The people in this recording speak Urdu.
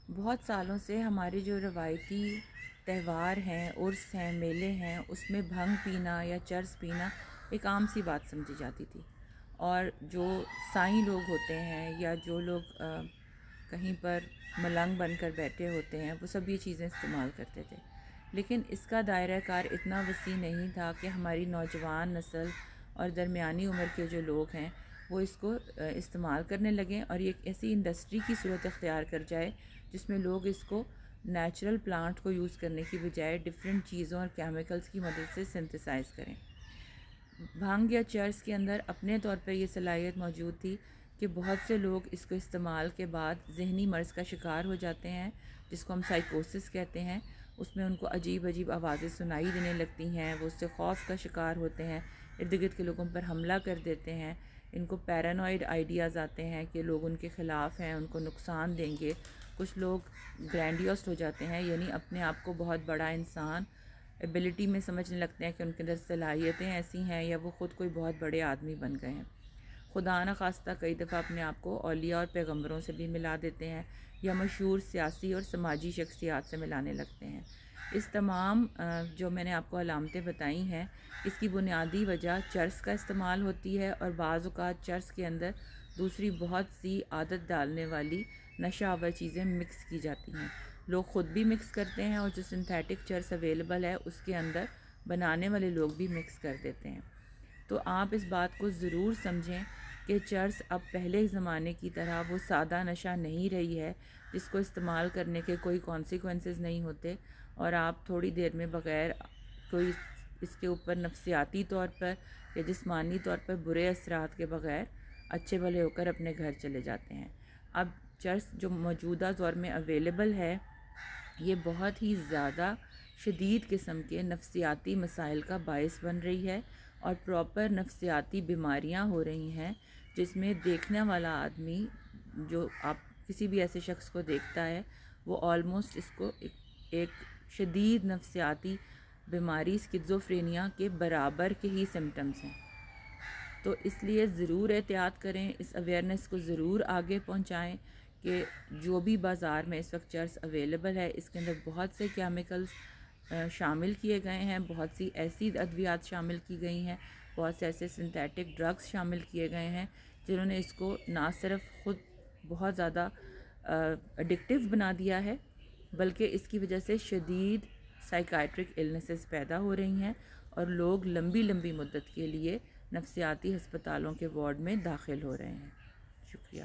بہت سالوں سے ہمارے جو روایتی تہوار ہیں، عرس ہیں، میلے ہیں، اس میں بھنگ پینا یا چرس پینا ایک عام سی بات سمجھی جاتی تھی۔ اور جو سائیں لوگ ہوتے ہیں یا جو لوگ کہیں پر ملنگ بن کر بیٹھے ہوتے ہیں وہ سب یہ چیزیں استعمال کرتے تھے، لیکن اس کا دائرہ کار اتنا وسیع نہیں تھا کہ ہماری نوجوان نسل اور درمیانی عمر کے جو لوگ ہیں وہ اس کو استعمال کرنے لگیں اور یہ ایک ایسی انڈسٹری کی صورت اختیار کر جائے جس میں لوگ اس کو نیچرل پلانٹ کو یوز کرنے کی بجائے ڈفرینٹ چیزوں اور کیمیکلز کی مدد سے سنتھسائز کریں۔ بھانگ یا چرس کے اندر اپنے طور پر یہ صلاحیت موجود تھی کہ بہت سے لوگ اس کو استعمال کے بعد ذہنی مرض کا شکار ہو جاتے ہیں، جس کو ہم سائیکوسس کہتے ہیں۔ اس میں ان کو عجیب عجیب آوازیں سنائی دینے لگتی ہیں، وہ اس سے خوف کا شکار ہوتے ہیں، ارد گرد کے لوگوں پر حملہ کر دیتے ہیں، ان کو پیرانوئڈ آئیڈیاز آتے ہیں کہ لوگ ان کے خلاف ہیں، ان کو نقصان دیں گے۔ کچھ لوگ گرینڈیوس ہو جاتے ہیں، یعنی اپنے آپ کو بہت بڑا انسان ایبلٹی میں سمجھنے لگتے ہیں کہ ان کے اندر صلاحیتیں ایسی ہیں یا وہ خود کوئی بہت بڑے آدمی بن گئے ہیں۔ خدا نخواستہ کئی دفعہ اپنے آپ کو اولیاء اور پیغمبروں سے بھی ملا دیتے ہیں یا مشہور سیاسی اور سماجی شخصیات سے ملانے لگتے ہیں۔ اس تمام جو میں نے آپ کو علامتیں بتائی ہیں، اس کی بنیادی وجہ چرس کا استعمال ہوتی ہے، اور بعض اوقات چرس کے اندر دوسری بہت سی عادت ڈالنے والی نشہ آور چیزیں مکس کی جاتی ہیں۔ لوگ خود بھی مکس کرتے ہیں اور جو سنتھیٹک چرس اویلیبل ہے اس کے اندر بنانے والے لوگ بھی مکس کر دیتے ہیں۔ تو آپ اس بات کو ضرور سمجھیں کہ چرس اب پہلے زمانے کی طرح وہ سادہ نشہ نہیں رہی ہے جس کو استعمال کرنے کے کوئی کانسیکوینسز نہیں ہوتے، اور آپ تھوڑی دیر میں بغیر کوئی اس کے اوپر نفسیاتی طور پر یا جسمانی طور پر برے اثرات کے بغیر اچھے بھلے ہو کر اپنے گھر چلے جاتے ہیں۔ اب چرس جو موجودہ دور میں اویلیبل ہے یہ بہت ہی زیادہ شدید قسم کے نفسیاتی مسائل کا باعث بن رہی ہے، اور پراپر نفسیاتی بیماریاں ہو رہی ہیں جس میں دیکھنے والا آدمی، جو آپ کسی بھی ایسے شخص کو دیکھتا ہے، وہ آلموسٹ اس کو ایک شدید نفسیاتی بیماری اسکیزوفرینیا کے برابر کے ہی سمٹمز ہیں۔ تو اس لیے ضرور احتیاط کریں، اس اویئرنیس کو ضرور آگے پہنچائیں کہ جو بھی بازار میں اس وقت چرس اویلیبل ہے اس کے اندر بہت سے کیمیکلز شامل کیے گئے ہیں، بہت سی ایسی ادویات شامل کی گئی ہیں، بہت سے ایسے سنتھیٹک ڈرگز شامل کیے گئے ہیں جنہوں نے اس کو نہ صرف خود بہت زیادہ ایڈکٹیو بنا دیا ہے، بلکہ اس کی وجہ سے شدید سائیکائٹرک النیسز پیدا ہو رہی ہیں اور لوگ لمبی لمبی مدت کے لیے نفسیاتی ہسپتالوں کے وارڈ میں داخل ہو رہے ہیں۔ شکریہ۔